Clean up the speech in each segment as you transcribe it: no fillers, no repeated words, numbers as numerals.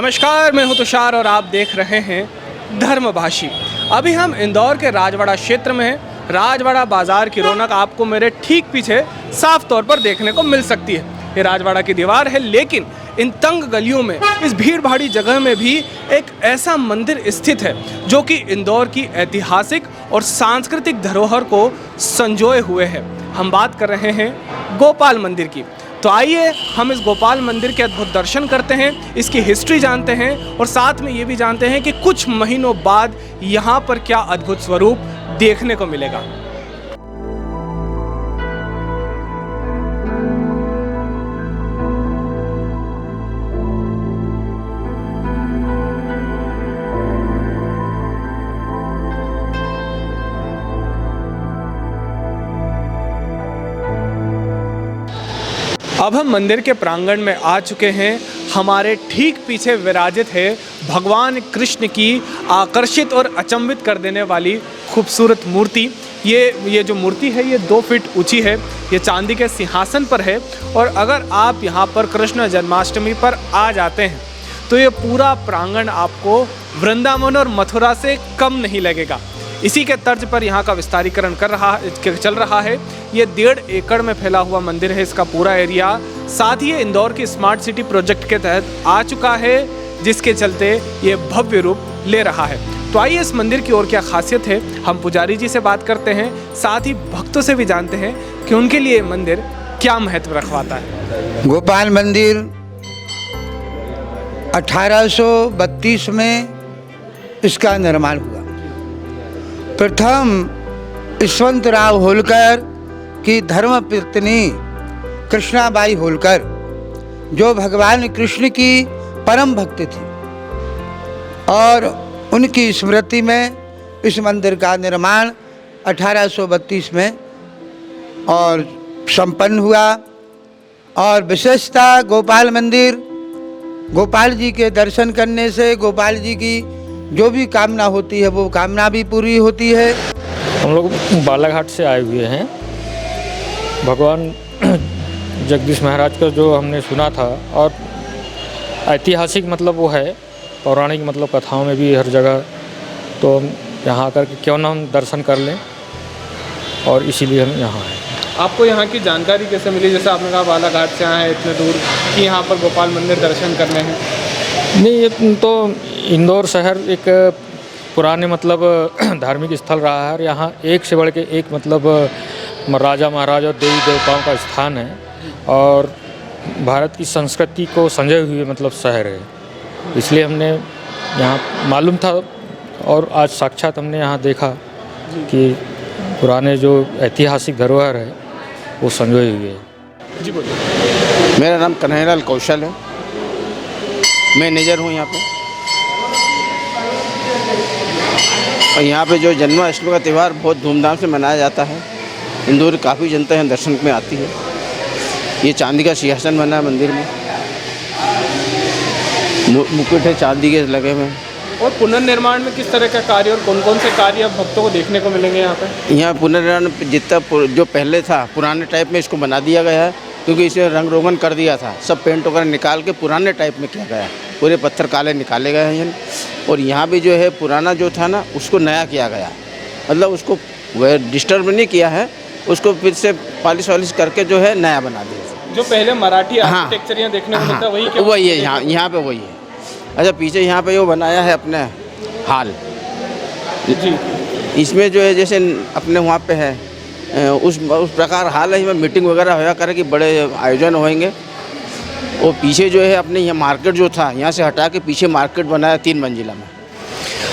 नमस्कार, मैं हूं तुषार और आप देख रहे हैं धर्मभाषी। अभी हम इंदौर के राजवाड़ा क्षेत्र में हैं। राजवाड़ा बाजार की रौनक आपको मेरे ठीक पीछे साफ तौर पर देखने को मिल सकती है। ये राजवाड़ा की दीवार है, लेकिन इन तंग गलियों में, इस भीड़ भाड़ी जगह में भी एक ऐसा मंदिर स्थित है जो कि इंदौर की ऐतिहासिक और सांस्कृतिक धरोहर को संजोए हुए है। हम बात कर रहे हैं गोपाल मंदिर की। तो आइए हम इस गोपाल मंदिर के अद्भुत दर्शन करते हैं, इसकी हिस्ट्री जानते हैं और साथ में ये भी जानते हैं कि कुछ महीनों बाद यहाँ पर क्या अद्भुत स्वरूप देखने को मिलेगा। अब हम मंदिर के प्रांगण में आ चुके हैं। हमारे ठीक पीछे विराजित है भगवान कृष्ण की आकर्षित और अचंभित कर देने वाली खूबसूरत मूर्ति। ये जो मूर्ति है ये 2 फीट ऊंची है। ये चांदी के सिंहासन पर है और अगर आप यहाँ पर कृष्ण जन्माष्टमी पर आ जाते हैं तो ये पूरा प्रांगण आपको वृंदावन और मथुरा से कम नहीं लगेगा। इसी के तर्ज पर यहाँ का विस्तारीकरण चल रहा है। ये 1.5 एकड़ में फैला हुआ मंदिर है, इसका पूरा एरिया। साथ ही ये इंदौर की स्मार्ट सिटी प्रोजेक्ट के तहत आ चुका है, जिसके चलते ये भव्य रूप ले रहा है। तो आइए इस मंदिर की और क्या खासियत है, हम पुजारी जी से बात करते हैं, साथ ही भक्तों से भी जानते हैं कि उनके लिए मंदिर क्या महत्व रखवाता है। गोपाल मंदिर 1832 में इसका निर्माण हुआ। प्रथम यशवंतराव होलकर की धर्मपत्नी कृष्णाबाई होलकर, जो भगवान कृष्ण की परम भक्त थी, और उनकी स्मृति में इस मंदिर का निर्माण 1832 में और संपन्न हुआ। और विशेषता गोपाल मंदिर, गोपाल जी के दर्शन करने से गोपाल जी की जो भी कामना होती है वो कामना भी पूरी होती है। हम लोग बालाघाट से आए हुए हैं। भगवान जगदीश महाराज का जो हमने सुना था और ऐतिहासिक मतलब वो है, पौराणिक मतलब कथाओं में भी हर जगह, तो यहाँ आकर के क्यों ना हम दर्शन कर लें, और इसीलिए हम यहाँ आए। आपको यहाँ की जानकारी कैसे मिली? जैसे आपने कहा बालाघाट से आए हैं इतने दूर कि यहाँ पर गोपाल मंदिर दर्शन करने हैं। नहीं, ये तो इंदौर शहर एक पुराने मतलब धार्मिक स्थल रहा है और यहाँ एक से बढ़ के एक मतलब राजा महाराज और देवी देवताओं का स्थान है और भारत की संस्कृति को संजोए हुए मतलब शहर है। इसलिए हमने यहाँ मालूम था और आज साक्षात हमने यहाँ देखा कि पुराने जो ऐतिहासिक धरोहर है वो संजोए हुए है। जी बोलिए। मेरा नाम कन्हैयालाल कौशल है, मैनेजर हूँ यहाँ पे। और यहाँ पे जो जन्माष्टमी का त्यौहार बहुत धूमधाम से मनाया जाता है। इंदौर की काफ़ी जनता यहाँ दर्शन में आती है। ये चांदी का सिंहासन बना है मंदिर में, मुकुट है चांदी के लगे हुए। और पुनर्निर्माण में किस तरह का कार्य और कौन कौन से कार्य अब भक्तों को देखने को मिलेंगे यहाँ पे? यहाँ पुनर्निर्माण जितना जो पहले था पुराने टाइप में इसको बना दिया गया है, क्योंकि इसे रंग रोगन कर दिया था। सब पेंट वगैरह निकाल के पुराने टाइप में किया गया है। पूरे पत्थर काले निकाले गए हैं। और यहाँ भी जो है पुराना जो था ना उसको नया किया गया, मतलब उसको वह डिस्टर्ब नहीं किया है, उसको फिर से पॉलिश वॉलिश करके जो है नया बना दिया। जो पहले मराठी आर्किटेक्चर यहाँ देखने को मिलता है वही वही है यहाँ पे वही है। अच्छा, पीछे यहाँ पे वो बनाया है अपने हाल जी, इसमें जो है जैसे अपने वहाँ पे है उस प्रकार हाल है। इसमें मीटिंग वगैरह होया करे कि बड़े आयोजन होंगे। और पीछे जो है अपने यहाँ मार्केट जो था यहाँ से हटा के पीछे मार्केट बनाया 3 मंजिला में।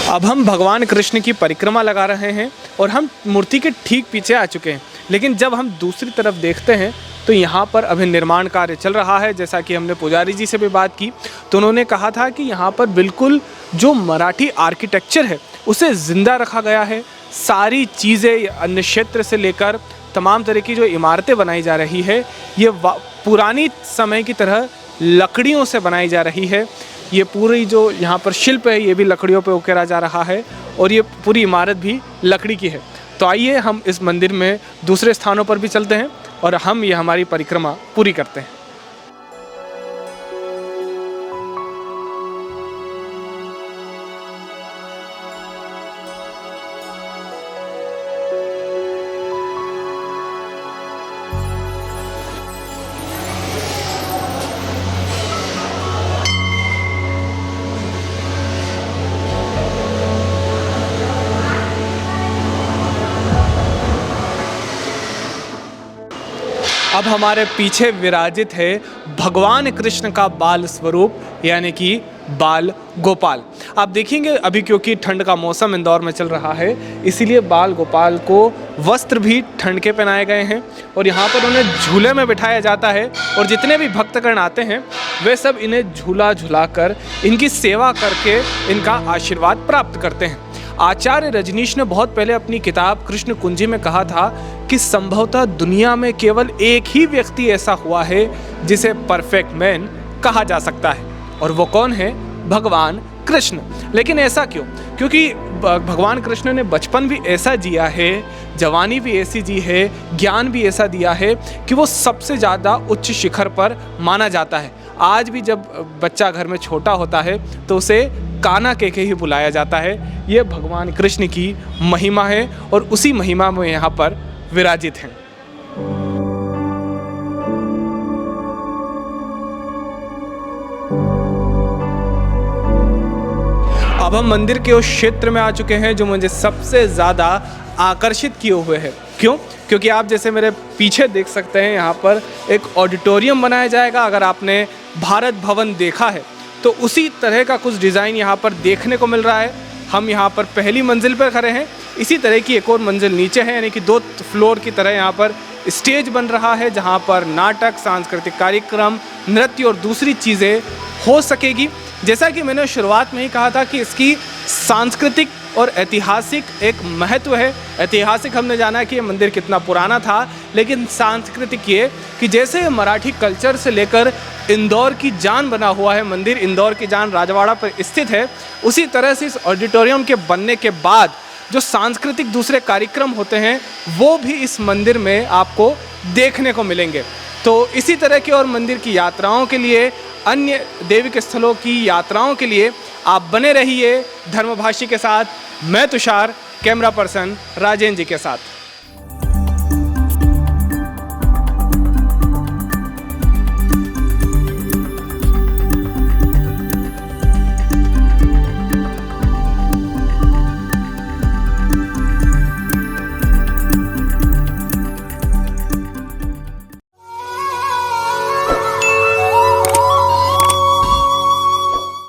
अब हम भगवान कृष्ण की परिक्रमा लगा रहे हैं और हम मूर्ति के ठीक पीछे आ चुके हैं, लेकिन जब हम दूसरी तरफ देखते हैं तो यहाँ पर अभी निर्माण कार्य चल रहा है। जैसा कि हमने पुजारी जी से भी बात की तो उन्होंने कहा था कि यहाँ पर बिल्कुल जो मराठी आर्किटेक्चर है उसे ज़िंदा रखा गया है। सारी चीज़ें अन्य क्षेत्र से लेकर तमाम तरह की जो इमारतें बनाई जा रही है ये पुरानी समय की तरह लकड़ियों से बनाई जा रही है। ये पूरी जो यहाँ पर शिल्प है ये भी लकड़ियों पे उकेरा जा रहा है और ये पूरी इमारत भी लकड़ी की है। तो आइए हम इस मंदिर में दूसरे स्थानों पर भी चलते हैं और हम ये हमारी परिक्रमा पूरी करते हैं। अब हमारे पीछे विराजित है भगवान कृष्ण का बाल स्वरूप यानी कि बाल गोपाल। आप देखेंगे अभी क्योंकि ठंड का मौसम इंदौर में चल रहा है, इसीलिए बाल गोपाल को वस्त्र भी ठंड के पहनाए गए हैं और यहाँ पर उन्हें झूले में बिठाया जाता है और जितने भी भक्तगण आते हैं वे सब इन्हें झूला झुलाकर इनकी सेवा करके इनका आशीर्वाद प्राप्त करते हैं। आचार्य रजनीश ने बहुत पहले अपनी किताब कृष्ण कुंजी में कहा था कि संभवतः दुनिया में केवल एक ही व्यक्ति ऐसा हुआ है जिसे परफेक्ट मैन कहा जा सकता है, और वो कौन है? भगवान कृष्ण। लेकिन ऐसा क्यों? क्योंकि भगवान कृष्ण ने बचपन भी ऐसा जिया है, जवानी भी ऐसी जी है, ज्ञान भी ऐसा दिया है कि वो सबसे ज़्यादा उच्च शिखर पर माना जाता है। आज भी जब बच्चा घर में छोटा होता है तो उसे काना कह के ही बुलाया जाता है। ये भगवान कृष्ण की महिमा है और उसी महिमा में यहाँ पर विराजित हैं। अब हम मंदिर के उस क्षेत्र में आ चुके हैं जो मुझे सबसे ज़्यादा आकर्षित किए हुए है। क्यों? क्योंकि आप जैसे मेरे पीछे देख सकते हैं यहाँ पर एक ऑडिटोरियम बनाया जाएगा। अगर आपने भारत भवन देखा है तो उसी तरह का कुछ डिज़ाइन यहाँ पर देखने को मिल रहा है। हम यहाँ पर पहली मंजिल पर खड़े हैं, इसी तरह की एक और मंजिल नीचे है, यानी कि 2 फ्लोर की तरह यहाँ पर स्टेज बन रहा है जहाँ पर नाटक, सांस्कृतिक कार्यक्रम, नृत्य और दूसरी चीज़ें हो सकेगी। जैसा कि मैंने शुरुआत में ही कहा था कि इसकी सांस्कृतिक और ऐतिहासिक एक महत्व है। ऐतिहासिक हमने जाना कि ये मंदिर कितना पुराना था, लेकिन सांस्कृतिक ये कि जैसे मराठी कल्चर से लेकर इंदौर की जान बना हुआ है मंदिर, इंदौर की जान राजवाड़ा पर स्थित है, उसी तरह से इस ऑडिटोरियम के बनने के बाद जो सांस्कृतिक दूसरे कार्यक्रम होते हैं वो भी इस मंदिर में आपको देखने को मिलेंगे। तो इसी तरह की और मंदिर की यात्राओं के लिए, अन्य देविक स्थलों की यात्राओं के लिए आप बने रहिए धर्मभाषी के साथ। मैं तुषार, कैमरा पर्सन राजेंद्र जी के साथ।